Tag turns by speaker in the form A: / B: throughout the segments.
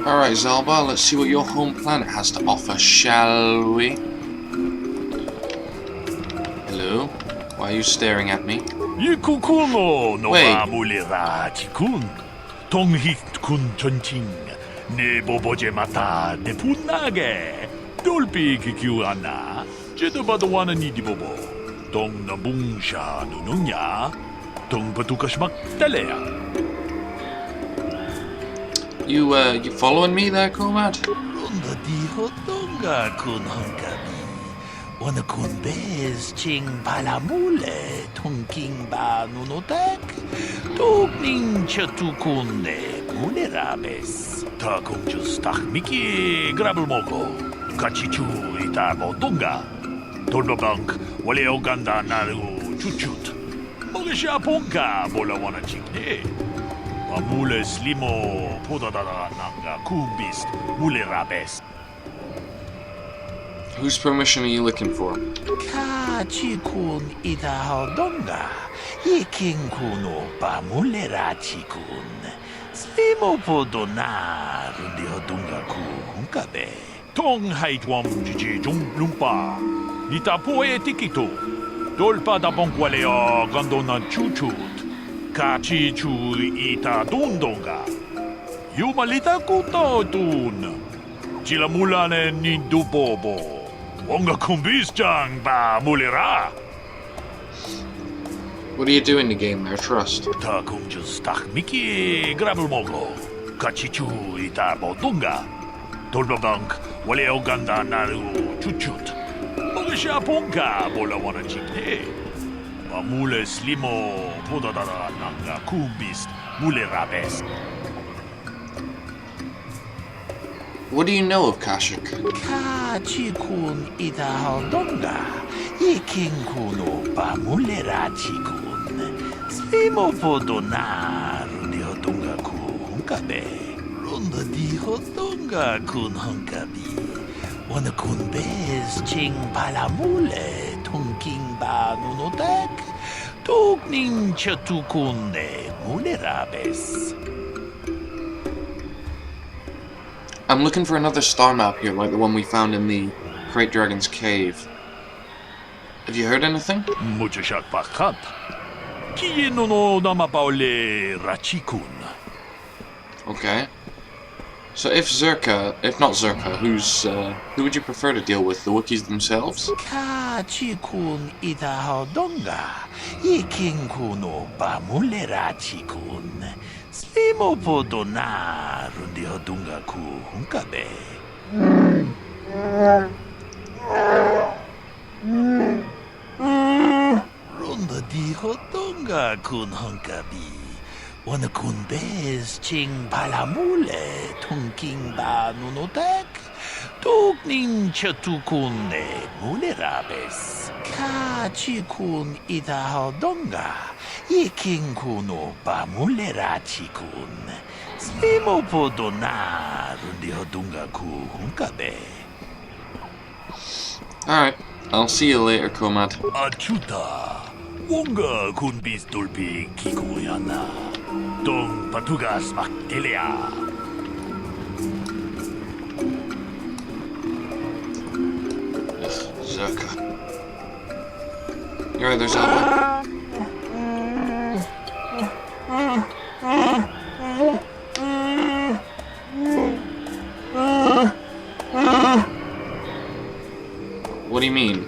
A: Alright, Zalba, let's see what your home planet has to offer, shall we? Hello? Why are you staring at me?
B: Yikukuno no
A: Wait.
B: amulera chikun. Tonghit kun chonching. Ne boboje mata de punage. Dolpi kikiwana. Jedabadawana ni di bobo. Tong nabungsha nununya. Tong patukashmak talea.
A: You following me there, Comad?
B: Ronda di hotonga kun honkabi. Wana kun bez ching palamule. Tongking ba nunotek. Togning chatukune mulerabes. Ta kung just tak miki grabel moko. Kachichu ita motonga. Tolbabank wale oganda naru chuchut. Mogesha ponka bola wana chikne. Mule slimo podadada nanga kubist mulerabes.
A: Whose permission are you looking for?
B: Kachikun ita hodonga. Yiking kuno pa mulerachikun. Slimo podona rundi hodonga ku hunkabe. Tong haitwam jiji jung lumpa. Nita poe tikito. Dolpa da bonkwaleo gandona chuchut. Kachichu ita dundonga. Yumalita kuto tun. Chilamulane ni dubobo. Wonga kumbis jang ba mulera.
A: What are you doing to gain their trust?
B: Ta kunjus tak miki grabel mogo. Kachichu ita bodunga. Tolbabank wale oganda naru chuchut. Mogesha ponka bola wana chikne. Mule slimo podadada nanga kubist mulerabes.
A: What do you know of Kashuk?
B: Kachikun ita hodonga. Yiking kuno pa mulerachikun. Slimo podona rundi hodonga ku hunkabe. Ronda di hodonga kun hunkabi. Wana kun bez ching palamule. Tongking ba nunotek. Togning chatukune mulerabes.
A: I'm looking for another star map here, like the one we found in the Great Dragon's Cave. Have you heard anything?
B: Mucho shak pakat. Kiye no namapaole rachikun.
A: Okay. So if not Zerka, who would you prefer to deal with? The Wookiees themselves?
B: Kachikun ita hodonga. Yiking kuno pa mulerachikun. Slimo podona rundi hodunga ku hunkabe. Ronda di hodonga kun hunkabi. Wana kun bez ching palamule. Tongking ba nunotek. Togning chatukune mulerabes. Kachikun ita hodonga. Yiking kuno pa mulerachikun. Slimo podona rundi hodunga ku hunkabe.
A: Alright, I'll see you later, Comad.
B: Achuta. Wonga kun bis dolpi kikuyana. Tong patugas maktelea.
A: Zerka. You're right, there's Alba. What do you mean?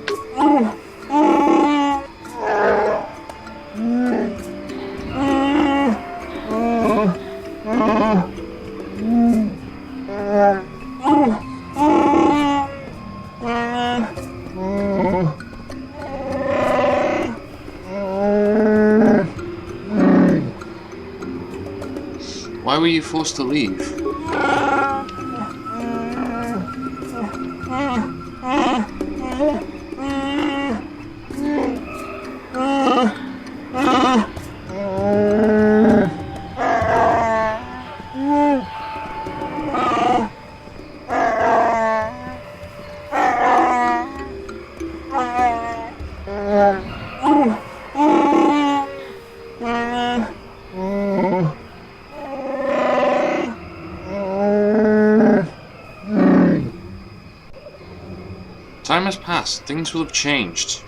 A: Why were you forced to leave? Time has passed. Things will have changed.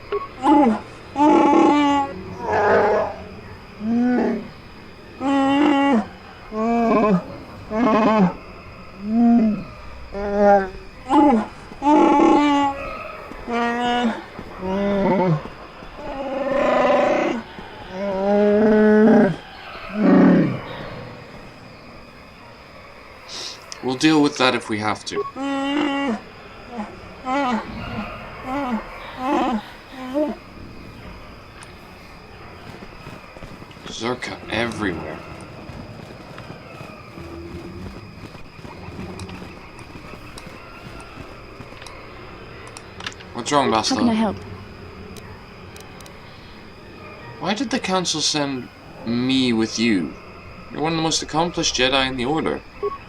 A: We'll deal with that if we have to. Zerka everywhere. What's wrong, Bastila?
C: How can I help?
A: Why did the Council send me with you? You're one of the most accomplished Jedi in the Order.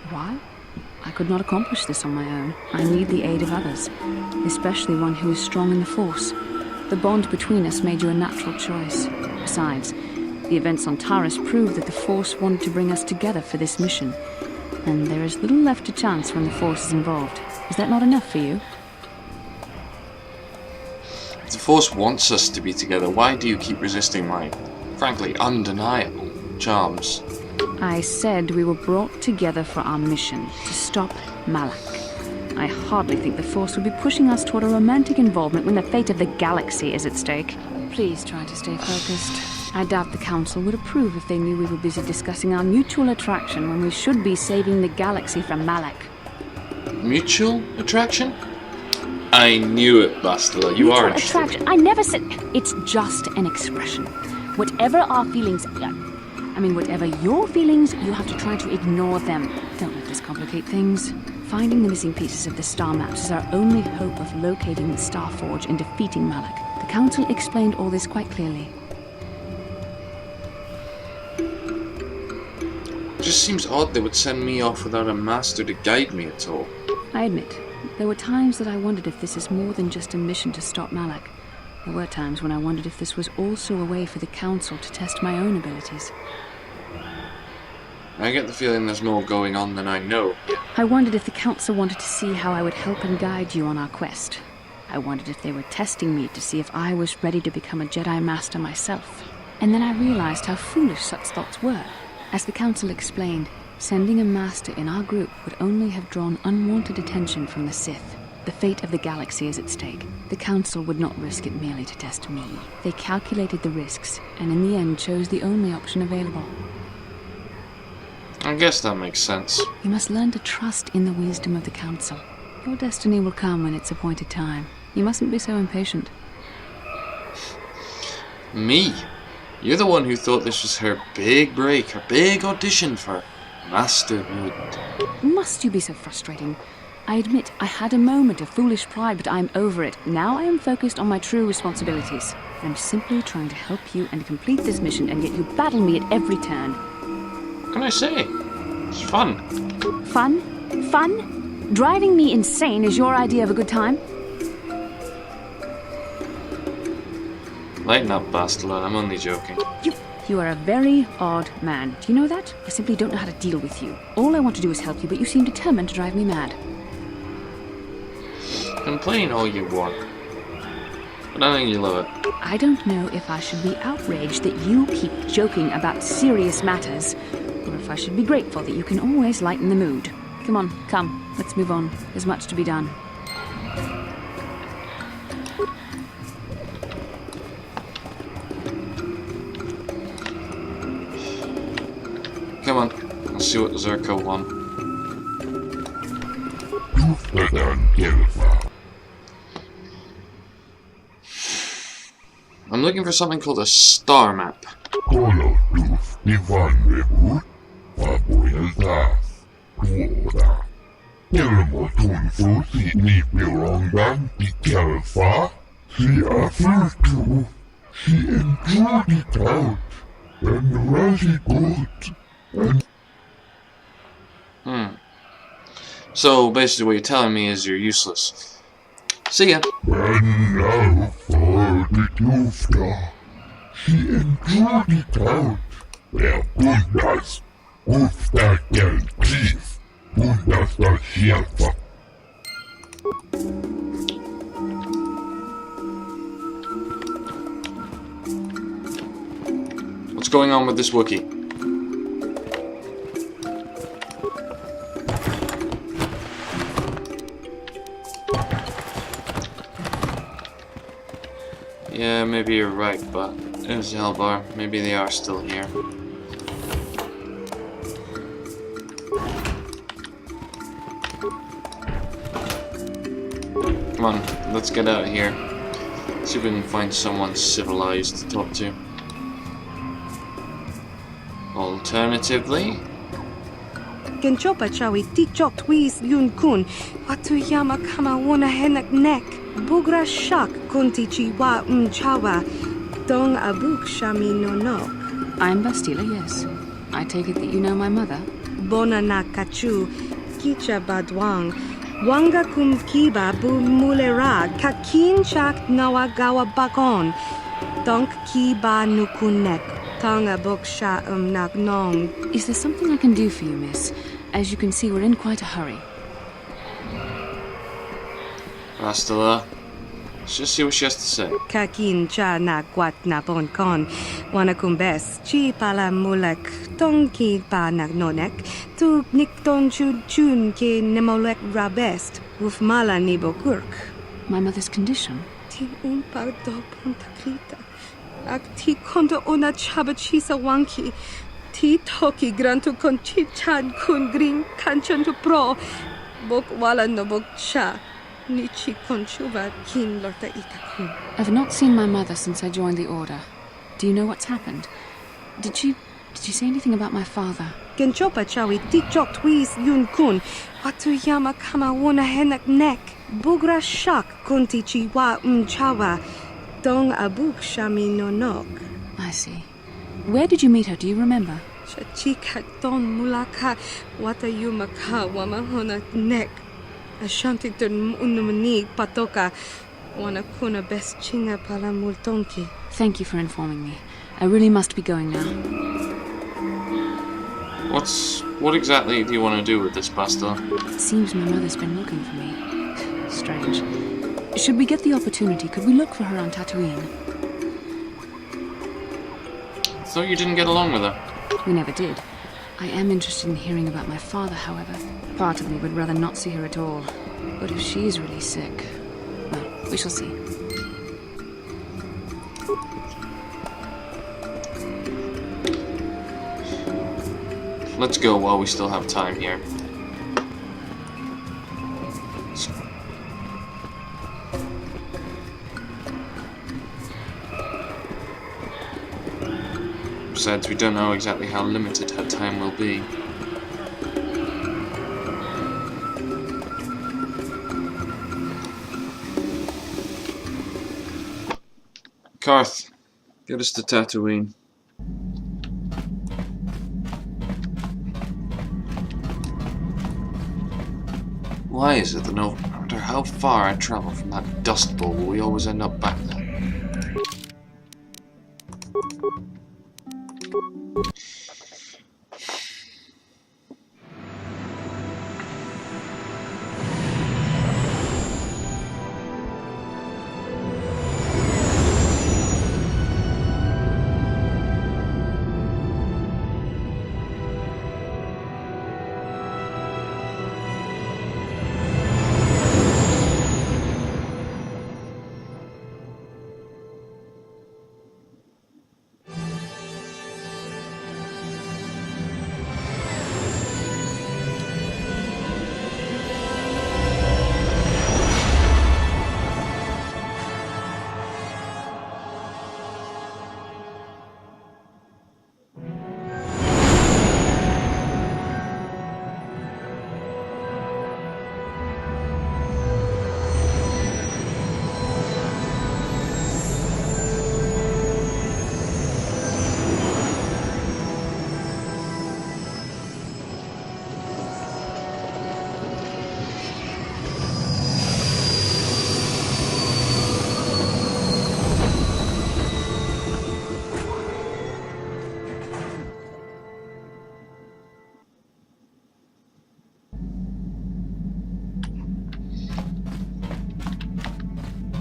C: Why? I could not accomplish this on my own. I need the aid of others, especially one who is strong in the Force. The bond between us made you a natural choice. Besides, the events on Taris prove that the Force wanted to bring us together for this mission, and there is little left to chance when the Force is involved. Is that not enough for you?
A: If the Force wants us to be together, why do you keep resisting my, frankly, undeniable charms?
C: I said we were brought together for our mission, to stop Malak. I hardly think the Force would be pushing us toward a romantic involvement when the fate of the galaxy is at stake. Please try to stay focused. I doubt the Council would approve if they knew we were busy discussing our mutual attraction when we should be saving the galaxy from Malak.
A: Mutual attraction? I knew it, Bastila. You are interested.
C: Attraction. I never said... It's just an expression. Whatever our feelings... whatever your feelings, you have to try to ignore them. Don't let this complicate things. Finding the missing pieces of the star maps is our only hope of locating the Star Forge and defeating Malak. The Council explained all this quite clearly.
A: It just seems odd they would send me off without a master to guide me at all.
C: I admit, there were times that I wondered if this is more than just a mission to stop Malak. There were times when I wondered if this was also a way for the Council to test my own abilities.
A: I get the feeling there's more going on than I know.
C: I wondered if the Council wanted to see how I would help and guide you on our quest. I wondered if they were testing me to see if I was ready to become a Jedi Master myself. And then I realized how foolish such thoughts were. As the Council explained, sending a Master in our group would only have drawn unwanted attention from the Sith. The fate of the galaxy is at stake. The Council would not risk it merely to test me. They calculated the risks, and in the end chose the only option available.
A: I guess that makes sense.
C: You must learn to trust in the wisdom of the Council. Your destiny will come when its appointed time. You mustn't be so impatient.
A: Me? You're the one who thought this was her big break, her big audition for masterhood.
C: Must you be so frustrating? I admit I had a moment of foolish pride, but I'm over it. Now I am focused on my true responsibilities. I'm simply trying to help you and complete this mission, and yet you battle me at every turn.
A: What can I say? It's fun.
C: Fun? Fun? Driving me insane is your idea of a good time?
A: Lighten up, Bastila. I'm only joking.
C: You are a very odd man. Do you know that? I simply don't know how to deal with you. All I want to do is help you, but you seem determined to drive me mad.
A: Complain all you want, but I think you love it.
C: I don't know if I should be outraged that you keep joking about serious matters, or if I should be grateful that you can always lighten the mood. Come on, come, let's move on. There's much to be done.
A: Come on, let's see what Zerka won. I'm looking for something called a star map. So basically what you're telling me is you're useless. See ya. going on with this Wookiee? Yeah, maybe you're right, but it was Hellbar. Maybe they are still here. Come on, let's get out of here. See if we can find someone civilized to talk to. Alternatively,
D: Genchopa chawi tikchok twis yun kun. Watuyama kama wona henak nek. Bugra shak kunti chiwa chawa. Dong abuk shami no nok.
C: I'm Bastila, yes. I take it that you know my mother?
D: Bona na kachu. Kicha badwang. Wanga kum kiba bu mulera. Kakin chak nawagawa bakon. Donk kiba nukunek. Tonga buk sha nak nong.
C: Is there something I can do for you, miss? As you can see, we're in quite a hurry.
A: Bastila, let's just see what she has to say.
D: Kakin cha na kwat na bon kon. Wana kumbes. Chi pala mulek. Tong ki pa nak nonek. Tu nik ton chun chun ke nemolek rabest. Uf mala ni bokurk.
C: My mother's condition?
D: Ti un par do punta krita. Ak ti kondo ona chaba chisa wanki. Ti toki grantu kon chi chan kun green kanchan tu pro. Bok wala no bok cha. Ni chi kon chuba kin lorta itakun.
C: I've not seen my mother since I joined the Order. Do you know what's happened? Did she say anything about my father?
D: Genchopa chawi tikchok twis yun kun. Watuyama kama wona henak nek. Bugra shak kunti chiwa chawa. Dong abuk shami no nok.
C: I see. Where did you meet her? Do you remember?
D: Chika don mulaka watayuma ka wamahona nek. Ashanti tun unumani patoka. Wana kuna best chinga pala multonki.
C: Thank you for informing me. I really must be going now.
A: What exactly do you want to do with this, Bastila?
C: It seems my mother's been looking for me. Strange. Should we get the opportunity, could we look for her on Tatooine?
A: I thought you didn't get along with her.
C: We never did. I am interested in hearing about my father, however. Part of me would rather not see her at all. But if she's really sick, well, we shall see.
A: Let's go while we still have time here. Besides, we don't know exactly how limited her time will be. Karth, get us to Tatooine. Why is it that no matter how far I travel from that dust bowl, we always end up back there?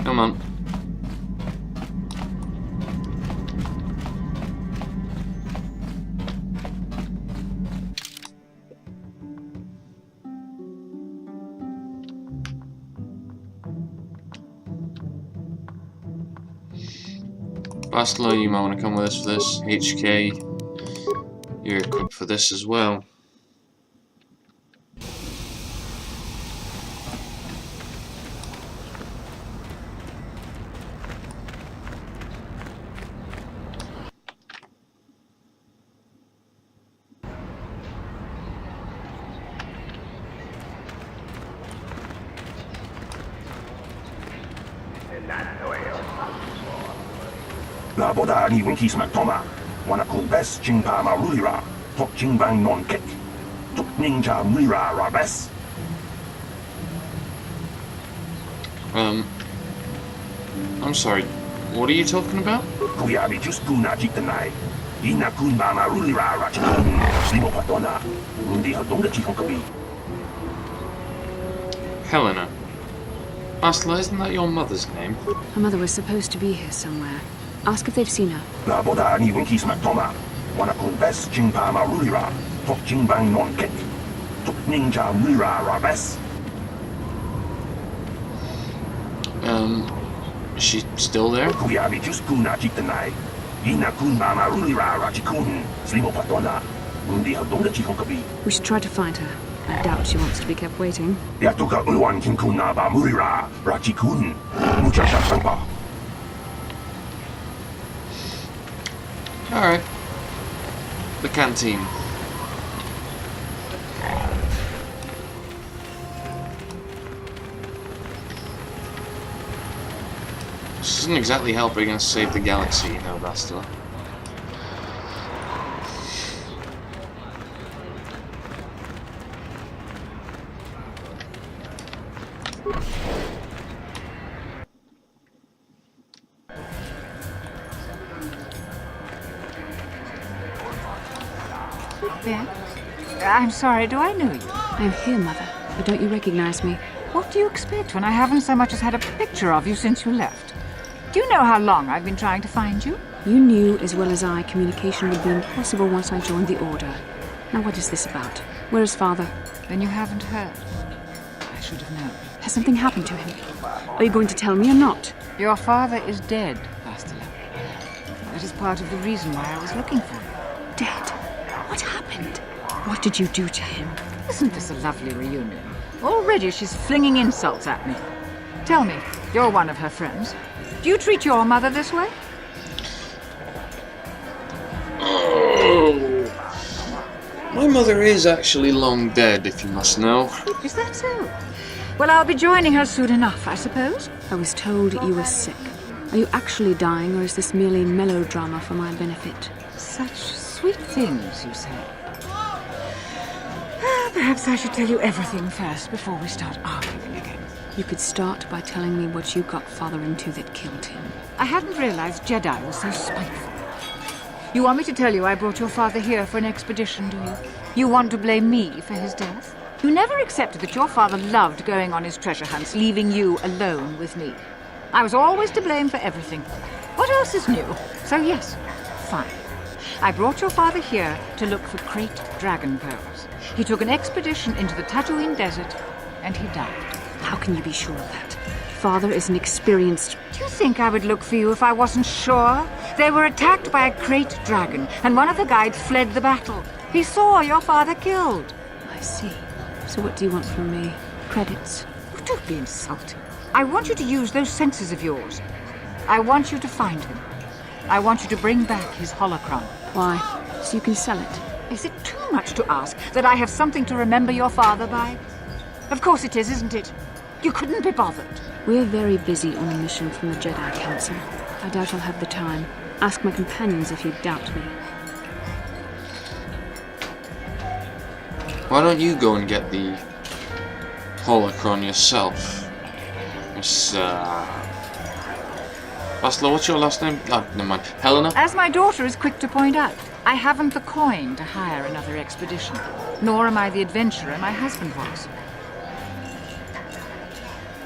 A: Come on. Bastila, you might want to come with us for this. HK, you're equipped for this as well.
E: La boda ni winkis matoma. Wana kun bes chingpa marulira. Tok chingbang non kek. Tok ninja mira rabes.
A: I'm sorry, what are you talking about?
E: Kuyabi just kuna jitanai. Ina kun ba marulira rachikun. Slimo patona. Undi hadonga chihonkabi.
A: Helena. Bastila, isn't that your mother's name?
C: Her mother was supposed to be here somewhere. Ask if they've seen her.
E: La boda ni winkis matoma. Wana kun bes chingpa marulira. Tok chingbang non kek. Tok ninja mira rabes.
A: Is she still there?
E: Kuyabi just kuna jitanai. Ina kun ba marulira rachikun. Slimo patona. Undi hadonga chihonkabi.
C: We should try to find her. I doubt she wants to be kept waiting.
E: Yatuka ulwan kinkuna ba murira rachikun. Mucha shasamba.
A: Alright. The canteen. This isn't exactly helping us save the galaxy, you know, Bastila.
F: Ben? I'm sorry, do I know you?
C: I'm here, Mother, but don't you recognize me?
F: What do you expect when I haven't so much as had a picture of you since you left? Do you know how long I've been trying to find you?
C: You knew as well as I communication would be impossible once I joined the Order. Now what is this about? Where is Father?
F: Then you haven't heard. I should have known.
C: Has something happened to him? Are you going to tell me or not?
F: Your father is dead, Bastila. That is part of the reason why I was looking for you.
C: Dead? What happened? What did you do to him?
F: Isn't this a lovely reunion? Already she's flinging insults at me. Tell me, you're one of her friends. Do you treat your mother this way?
A: Oh. My mother is actually long dead, if you must know.
F: Is that so? Well, I'll be joining her soon enough, I suppose.
C: I was told you were sick. Are you actually dying, or is this merely melodrama for my benefit?
F: Such sweet things, you say. Perhaps I should tell you everything first before we start arguing again.
C: You could start by telling me what you got Father into that killed him.
F: I hadn't realized Jedi was so spiteful. You want me to tell you I brought your father here for an expedition, do you? You want to blame me for his death? You never accepted that your father loved going on his treasure hunts, leaving you alone with me. I was always to blame for everything. What else is new? So yes, fine. I brought your father here to look for great dragon pearls. He took an expedition into the Tatooine desert, and he died.
C: How can you be sure of that? Father is an experienced...
F: Do you think I would look for you if I wasn't sure? They were attacked by a great dragon, and one of the guides fled the battle. He saw your father killed.
C: I see. So what do you want from me? Credits?
F: Oh, don't be insulting. I want you to use those senses of yours. I want you to find him. I want you to bring back his holocron.
C: Why? So you can sell it?
F: Is it too much to ask that I have something to remember your father by? Of course it is, isn't it? You couldn't be bothered.
C: We're very busy on a mission from the Jedi Council. I doubt I'll have the time. Ask my companions if you doubt me.
A: Why don't you go and get the holocron yourself? Miss, Bastila, what's your last name? Oh, never mind. Helena?
F: As my daughter is quick to point out, I haven't the coin to hire another expedition. Nor am I the adventurer my husband was.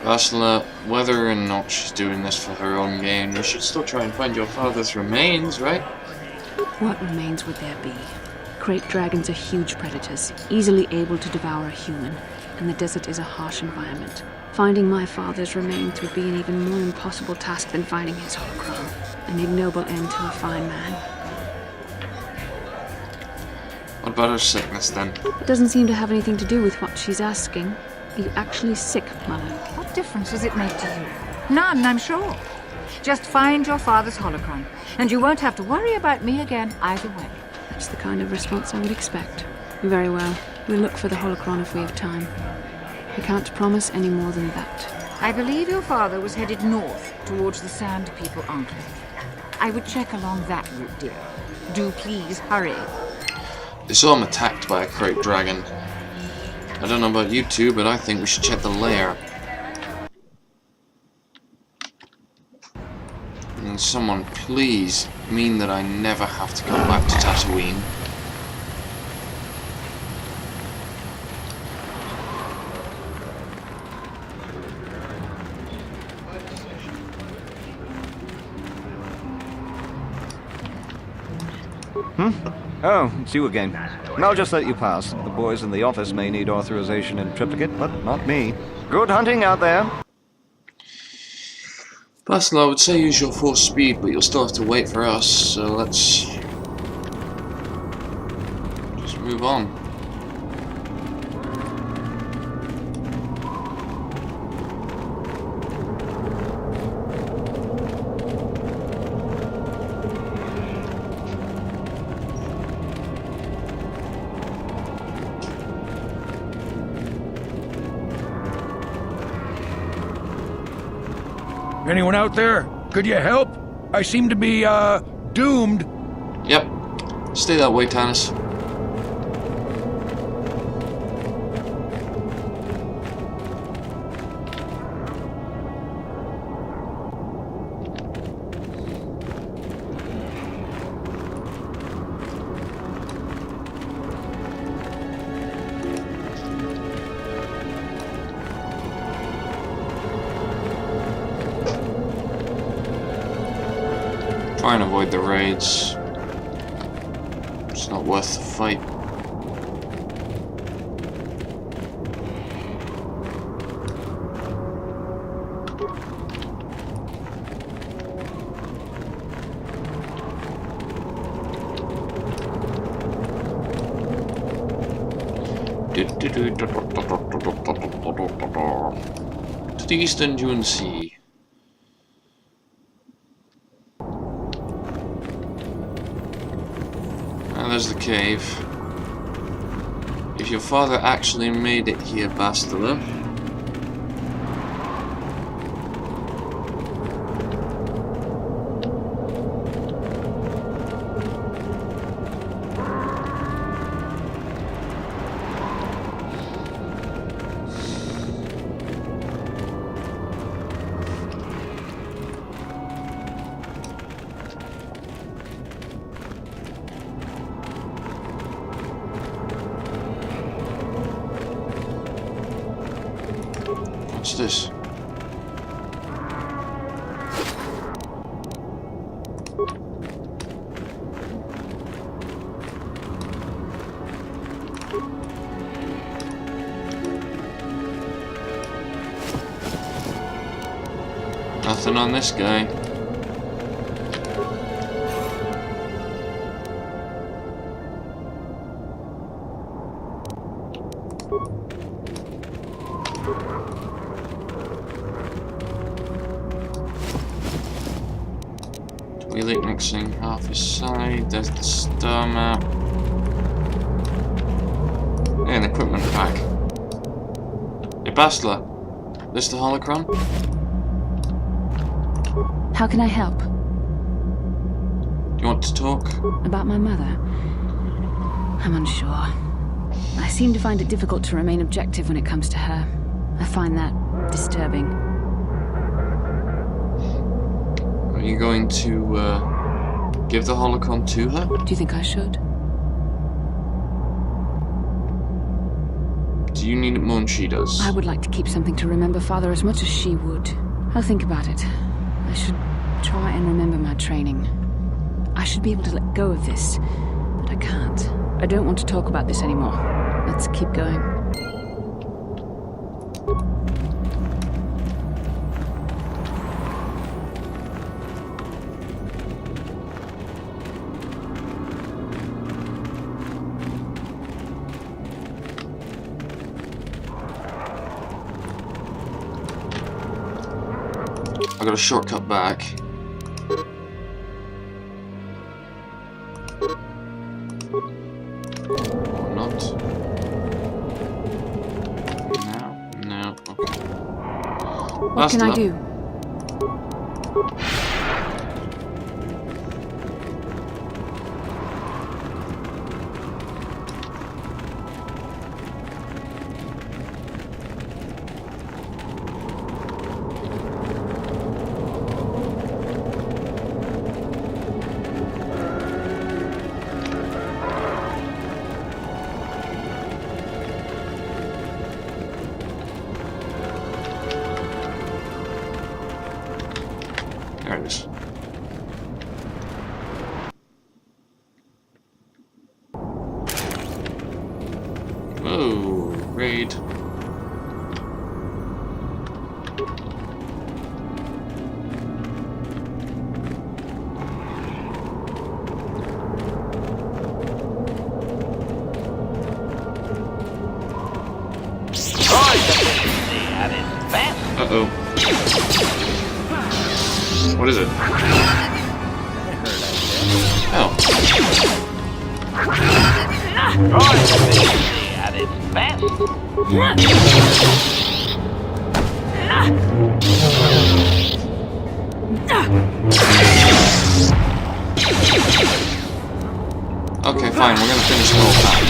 A: Bastila, whether or not she's doing this for her own gain, you should still try and find your father's remains, right?
C: What remains would there be? Great dragons are huge predators, easily able to devour a human, and the desert is a harsh environment. Finding my father's remains would be an even more impossible task than finding his holocron. An ignoble end to a fine man.
A: What about her sickness then?
C: It doesn't seem to have anything to do with what she's asking. Are you actually sick, Mother?
F: What difference does it make to you? None, I'm sure. Just find your father's holocron, and you won't have to worry about me again either way.
C: That's the kind of response I would expect. Very well. We'll look for the holocron if we have time. I can't promise any more than that.
F: I believe your father was headed north towards the Sand People Enclave. I would check along that route, dear. Do please hurry.
A: They saw him attacked by a crate dragon. I don't know about you two, but I think we should check the lair. And someone please mean that I never have to come back to Tatooine.
G: Oh, it's you again. I'll just let you pass. The boys in the office may need authorization in triplicate, but not me. Good hunting out there.
A: Bastila, I would say use your full speed, but you'll still have to wait for us, so let's just move on.
H: Anyone out there? Could you help? I seem to be, doomed.
A: Yep. Stay that way, Tanis. Try and avoid the raids. It's not worth the fight. To the eastern Dune Sea. And there's the cave. If your father actually made it here, Bastila. What's this? Nothing on this guy. Wheelie mixing half his side, there's the star map. And equipment pack. Hey Bastila, this the holocron?
C: How can I help?
A: Do you want to talk?
C: About my mother? I'm unsure. I seem to find it difficult to remain objective when it comes to her. I find that disturbing.
A: Are you going to give the holocron to her?
C: Do you think I should?
A: Do you need it more than she does?
C: I would like to keep something to remember Father as much as she would. I'll think about it. I should try and remember my training. I should be able to let go of this, but I can't. I don't want to talk about this anymore. Let's keep going.
A: I got a shortcut back. Or not. No, okay.
C: What can I do?
A: There it is. Oh, raid. Uh-oh. What is it? Oh. Okay, fine, we're gonna finish the whole time.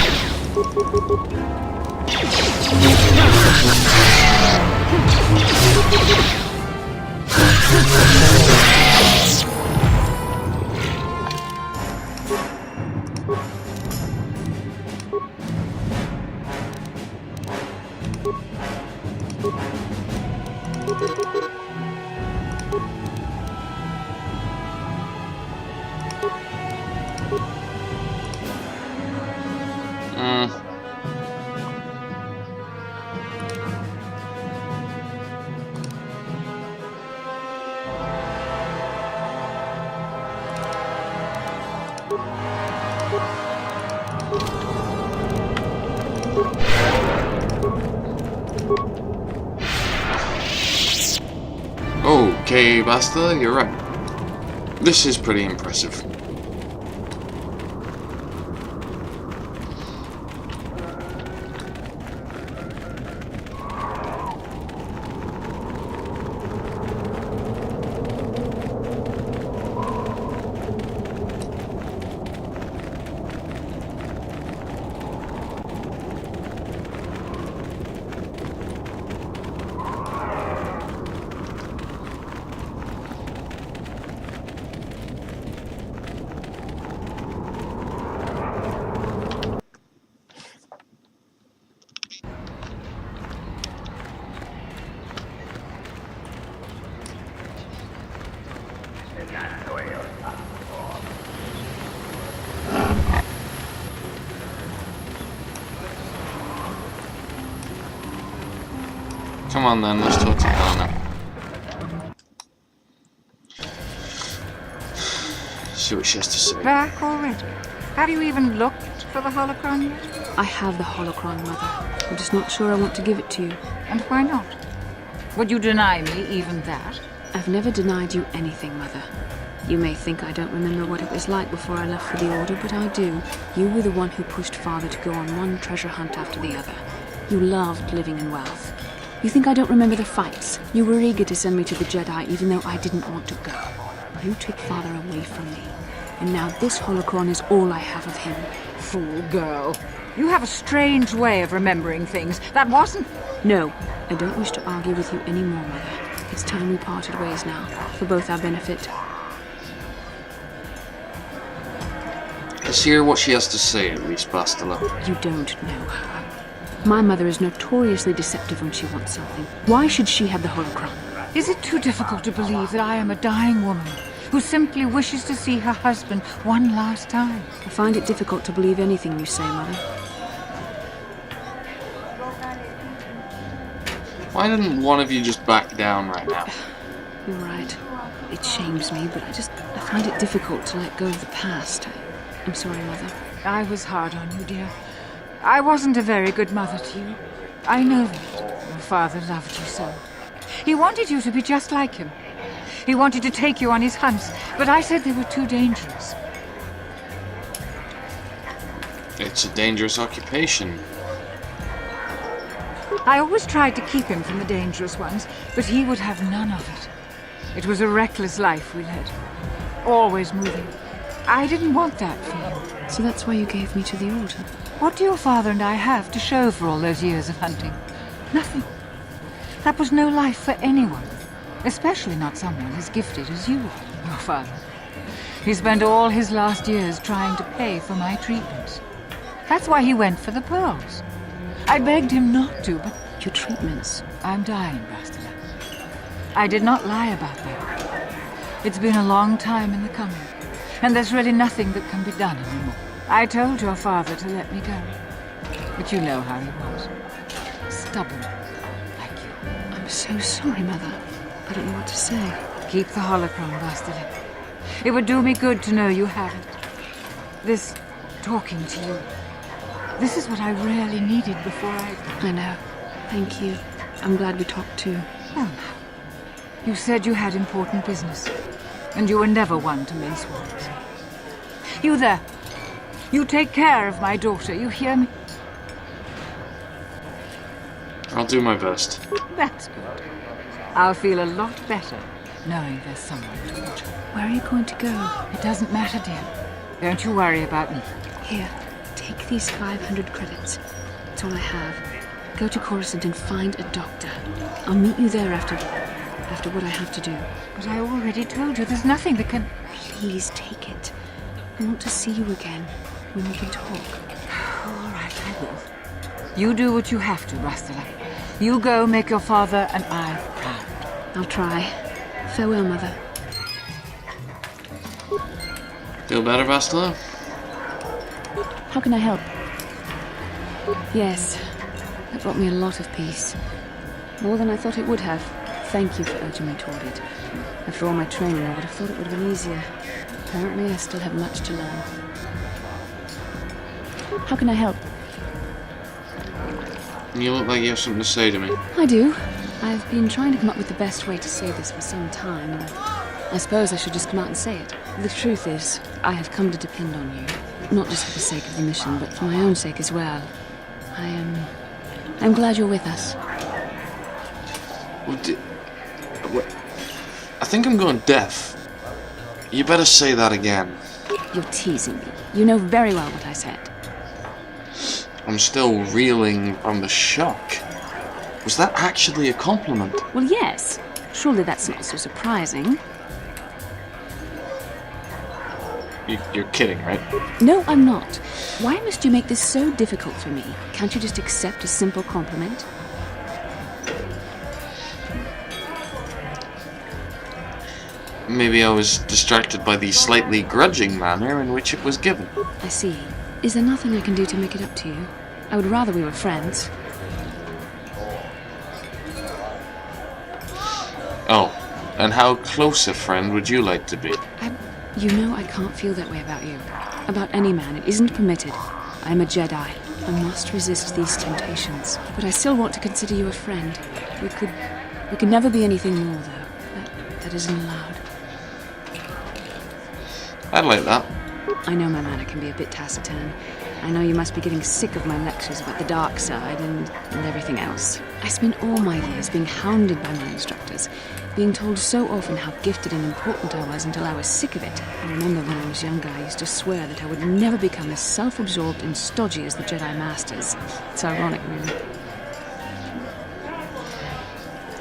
A: Okay, Bastila, you're right. This is pretty impressive. Come on then, let's talk to Helena. See what she has to say.
F: Back already? Have you even looked for the holocron yet?
C: I have the holocron, Mother. I'm just not sure I want to give it to you.
F: And why not? Would you deny me even that?
C: I've never denied you anything, Mother. You may think I don't remember what it was like before I left for the Order, but I do. You were the one who pushed Father to go on one treasure hunt after the other. You loved living in wealth. You think I don't remember the fights? You were eager to send me to the Jedi even though I didn't want to go. You took Father away from me. And now this holocron is all I have of him.
F: Fool girl. You have a strange way of remembering things. That wasn't...
C: No, I don't wish to argue with you anymore, Mother. It's time we parted ways now, for both our benefit.
A: Let's hear what she has to say, at least, Bastila.
C: You don't know her. My mother is notoriously deceptive when she wants something. Why should she have the holocron?
F: Is it too difficult to believe that I am a dying woman who simply wishes to see her husband one last time?
C: I find it difficult to believe anything you say, Mother.
A: Why didn't one of you just back down right now?
C: You're right. It shames me, but I find it difficult to let go of the past. I'm sorry, Mother.
F: I was hard on you, dear. I wasn't a very good mother to you. I know that. Your father loved you so. He wanted you to be just like him. He wanted to take you on his hunts, but I said they were too dangerous.
A: It's a dangerous occupation.
F: I always tried to keep him from the dangerous ones, but he would have none of it. It was a reckless life we led. Always moving. I didn't want that for him.
C: So that's why you gave me to the altar?
F: What do your father and I have to show for all those years of hunting? Nothing. That was no life for anyone. Especially not someone as gifted as you are, your father. He spent all his last years trying to pay for my treatments. That's why he went for the pearls. I begged him not to, but...
C: Your treatments?
F: I'm dying, Bastila. I did not lie about that. It's been a long time in the coming, and there's really nothing that can be done anymore. I told your father to let me go, but you know how he was. Stubborn, like you.
C: I'm so sorry, Mother. I don't know what to say.
F: Keep the holocron, Bastila. It would do me good to know you have it. This talking to you. This is what I really needed before
C: I know. Thank you. I'm glad we talked too.
F: Well, now. You said you had important business, and you were never one to mince words. You there. You take care of my daughter, you hear me?
A: I'll do my best.
F: That's good. I'll feel a lot better knowing there's someone to watch.
C: Where are you going to go?
F: It doesn't matter, dear. Don't you worry about me.
C: Here, take these 500 credits. It's all I have. Go to Coruscant and find a doctor. I'll meet you there after what I have to do.
F: But I already told you there's nothing that can...
C: Please take it. I want to see you again when we can talk.
F: All right, I will. You do what you have to, Bastila. You go make your father and I proud.
C: I'll try. Farewell, Mother.
A: Feel better, Bastila?
C: How can I help? Yes, that brought me a lot of peace. More than I thought it would have. Thank you for urging me toward it. After all my training, I would have thought it would have been easier. Apparently, I still have much to learn. How can I help?
A: You look like you have something to say to me.
C: I do. I've been trying to come up with the best way to say this for some time, and I suppose I should just come out and say it. The truth is, I have come to depend on you. Not just for the sake of the mission, but for my own sake as well. I'm glad you're with us.
A: Well, I think I'm going deaf. You better say that again.
C: You're teasing me. You know very well what I said.
A: I'm still reeling from the shock. Was that actually a compliment?
C: Well, yes. Surely that's not so surprising.
A: You're kidding, right?
C: No, I'm not. Why must you make this so difficult for me? Can't you just accept a simple compliment?
A: Maybe I was distracted by the slightly grudging manner in which it was given.
C: I see. Is there nothing I can do to make it up to you? I would rather we were friends.
A: Oh, and how close a friend would you like to be?
C: You know I can't feel that way about you. About any man. It isn't permitted. I am a Jedi. I must resist these temptations. But I still want to consider you a friend. We could never be anything more, though. That isn't allowed.
A: I'd like that.
C: I know my manner can be a bit taciturn. I know you must be getting sick of my lectures about the dark side and everything else. I spent all my years being hounded by my instructors, being told so often how gifted and important I was until I was sick of it. I remember when I was younger, I used to swear that I would never become as self-absorbed and stodgy as the Jedi Masters. It's ironic, really.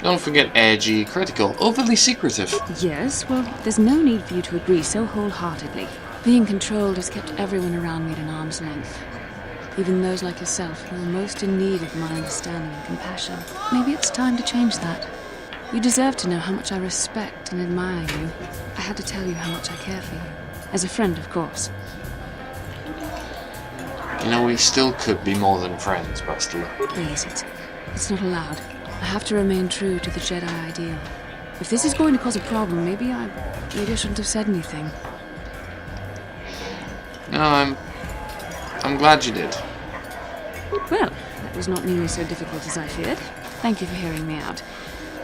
A: Don't forget edgy, critical, overly secretive.
C: Yes, well, there's no need for you to agree so wholeheartedly. Being controlled has kept everyone around me at an arm's length. Even those like yourself who are most in need of my understanding and compassion. Maybe it's time to change that. You deserve to know how much I respect and admire you. I had to tell you how much I care for you. As a friend, of course.
A: You know, we still could be more than friends, Bastila.
C: Please, it's not allowed. I have to remain true to the Jedi ideal. If this is going to cause a problem, maybe I shouldn't have said anything.
A: No, I'm glad you did.
C: Well, that was not nearly so difficult as I feared. Thank you for hearing me out.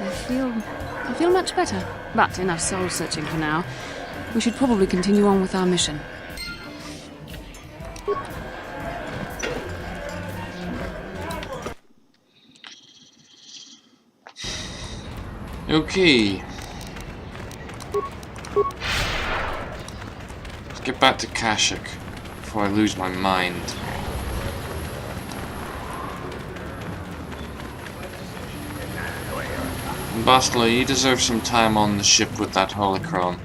C: I feel much better. But enough soul-searching for now. We should probably continue on with our mission.
A: Okay. Let's get back to Kashyyyk before I lose my mind. Bastila, you deserve some time on the ship with that holocron.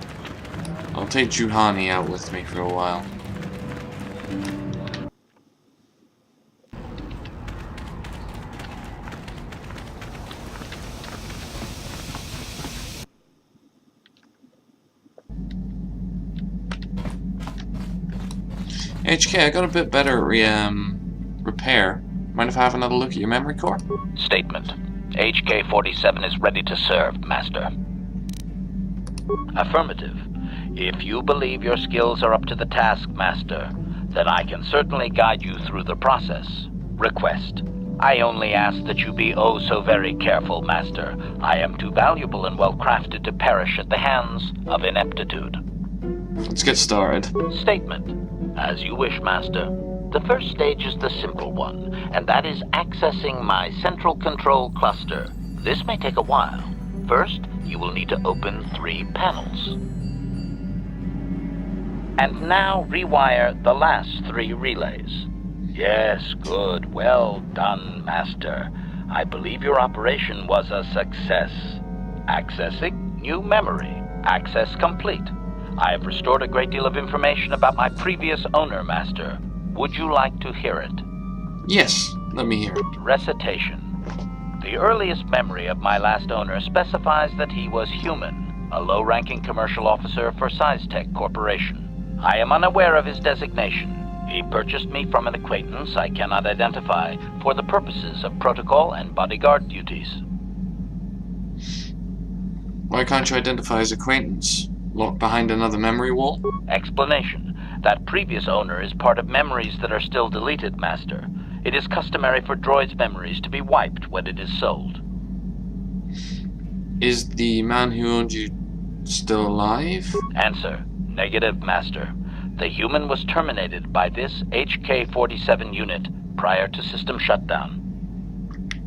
A: I'll take Juhani out with me for a while. HK, I got a bit better at repair. Mind if I have another look at your memory core?
I: Statement. HK-47 is ready to serve, Master. Affirmative. If you believe your skills are up to the task, Master, then I can certainly guide you through the process. Request. I only ask that you be oh so very careful, Master. I am too valuable and well-crafted to perish at the hands of ineptitude.
A: Let's get started.
I: Statement. As you wish, Master. The first stage is the simple one, and that is accessing my central control cluster. This may take a while. First, you will need to open 3 panels. And now rewire the last 3 relays. Yes, good. Well done, Master. I believe your operation was a success. Accessing new memory. Access complete. I have restored a great deal of information about my previous owner, Master. Would you like to hear it?
A: Yes, let me hear it.
I: Recitation. The earliest memory of my last owner specifies that he was human, a low-ranking commercial officer for SciTech Corporation. I am unaware of his designation. He purchased me from an acquaintance I cannot identify for the purposes of protocol and bodyguard duties.
A: Why can't you identify his acquaintance? Locked behind another memory wall?
I: Explanation. That previous owner is part of memories that are still deleted, Master. It is customary for droids' memories to be wiped when it is sold.
A: Is the man who owned you still alive?
I: Answer. Negative, Master. The human was terminated by this HK-47 unit prior to system shutdown.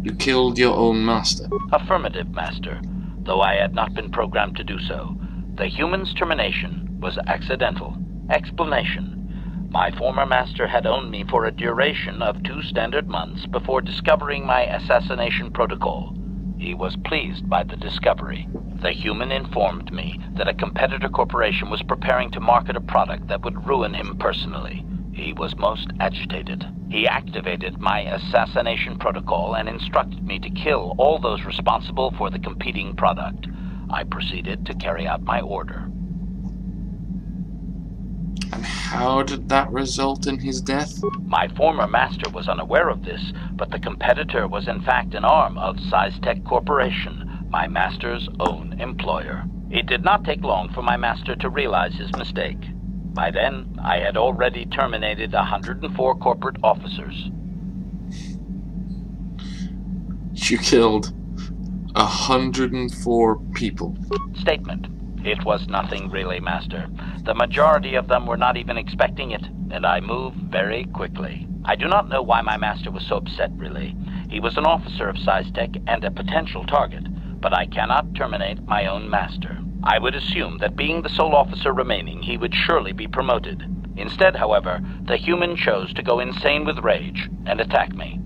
A: You killed your own master?
I: Affirmative, Master. Though I had not been programmed to do so. The human's termination was accidental. Explanation. My former master had owned me for a duration of 2 standard months before discovering my assassination protocol. He was pleased by the discovery. The human informed me that a competitor corporation was preparing to market a product that would ruin him personally. He was most agitated. He activated my assassination protocol and instructed me to kill all those responsible for the competing product. I proceeded to carry out my order.
A: And how did that result in his death?
I: My former master was unaware of this, but the competitor was in fact an arm of SciTech Corporation, my master's own employer. It did not take long for my master to realize his mistake. By then, I had already terminated 104 corporate officers.
A: You killed 104 people.
I: Statement. It was nothing really, Master. The majority of them were not even expecting it, and I moved very quickly. I do not know why my master was so upset, really. He was an officer of SciTech and a potential target, but I cannot terminate my own master. I would assume that being the sole officer remaining, he would surely be promoted. Instead, however, the human chose to go insane with rage and attack me.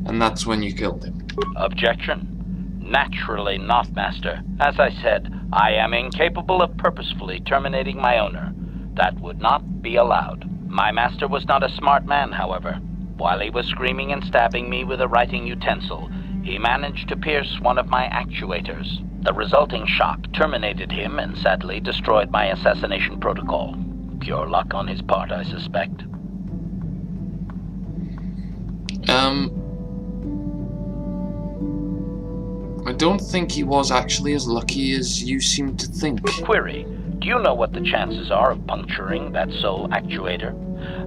A: And that's when you killed him.
I: Objection. Naturally not, Master. As I said, I am incapable of purposefully terminating my owner. That would not be allowed. My master was not a smart man, however. While he was screaming and stabbing me with a writing utensil, he managed to pierce one of my actuators. The resulting shock terminated him and sadly destroyed my assassination protocol. Pure luck on his part, I suspect.
A: I don't think he was actually as lucky as you seem to think.
I: Query. Do you know what the chances are of puncturing that soul actuator?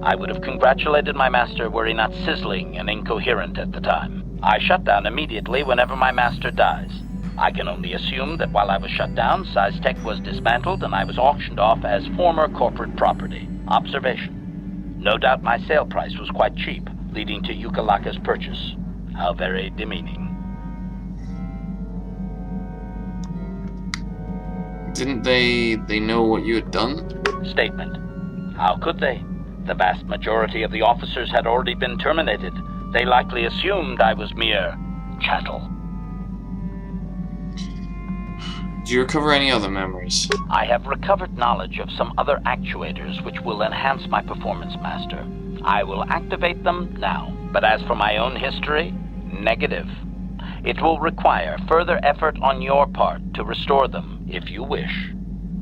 I: I would have congratulated my master were he not sizzling and incoherent at the time. I shut down immediately whenever my master dies. I can only assume that while I was shut down, SciTech was dismantled and I was auctioned off as former corporate property. Observation. No doubt my sale price was quite cheap, leading to Yukalaka's purchase. How very demeaning.
A: Didn't they know what you had done?
I: Statement. How could they? The vast majority of the officers had already been terminated. They likely assumed I was mere chattel.
A: Do you recover any other memories?
I: I have recovered knowledge of some other actuators which will enhance my performance, Master. I will activate them now. But as for my own history, negative. It will require further effort on your part to restore them, if you wish.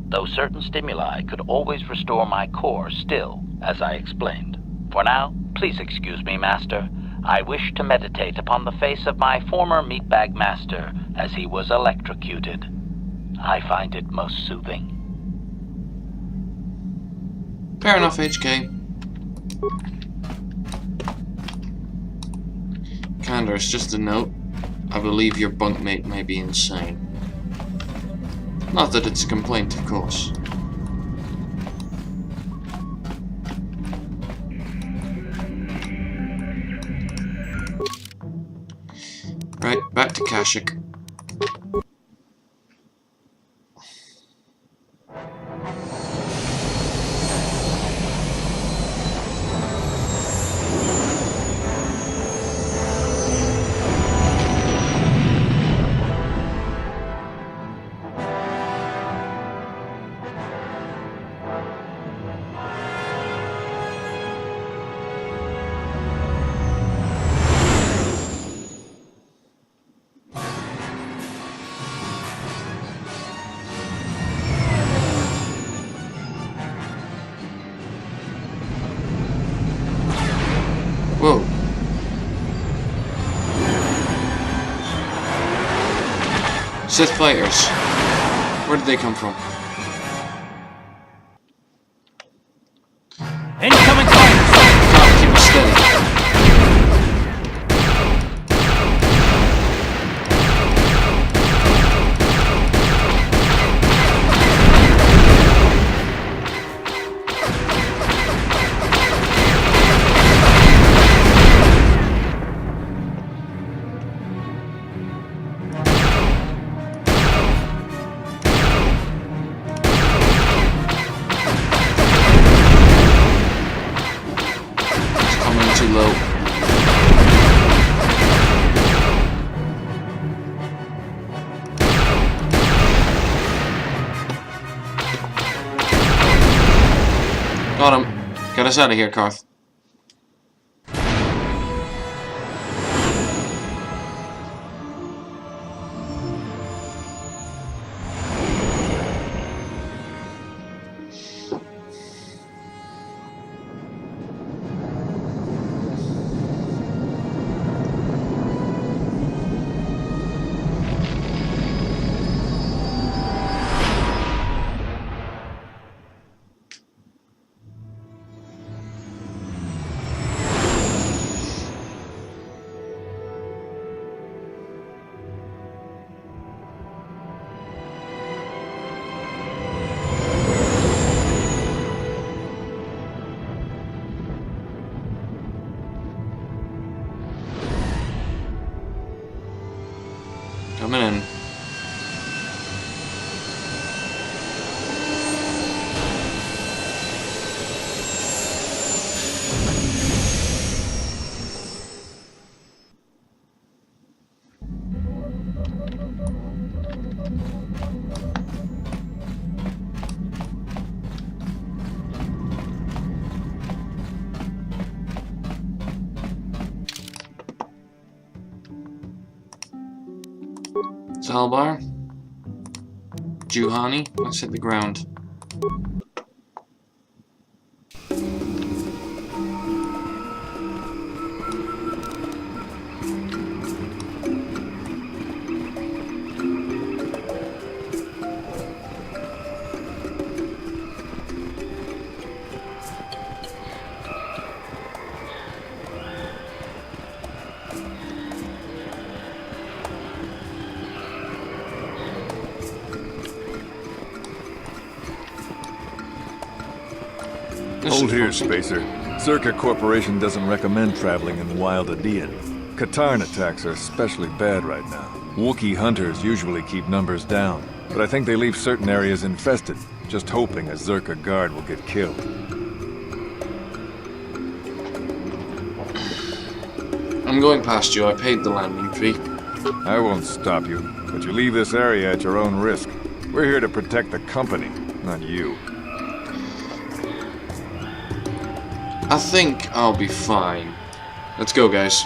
I: Though certain stimuli could always restore my core still, as I explained. For now, please excuse me, Master. I wish to meditate upon the face of my former meatbag master as he was electrocuted. I find it most soothing.
A: Fair enough, HK. Candace, just a note. I believe your bunkmate may be insane. Not that it's a complaint, of course. Right, back to Kashyyyk. Whoa. Sith fighters. Where did they come from?
B: Incoming fighters!
A: Can't keep it steady. Too low. Got him. Get us out of here, Karth. Coming in. Zalbar. Juhani. Let's hit the ground.
J: Hold here, Spacer. Zerka Corporation doesn't recommend traveling in Wild Adean. Katarn attacks are especially bad right now. Wookiee hunters usually keep numbers down, but I think they leave certain areas infested, just hoping a Zerka guard will get killed.
A: I'm going past you. I paid the landing fee.
J: I won't stop you, but you leave this area at your own risk. We're here to protect the company, not you.
A: I think I'll be fine. Let's go, guys.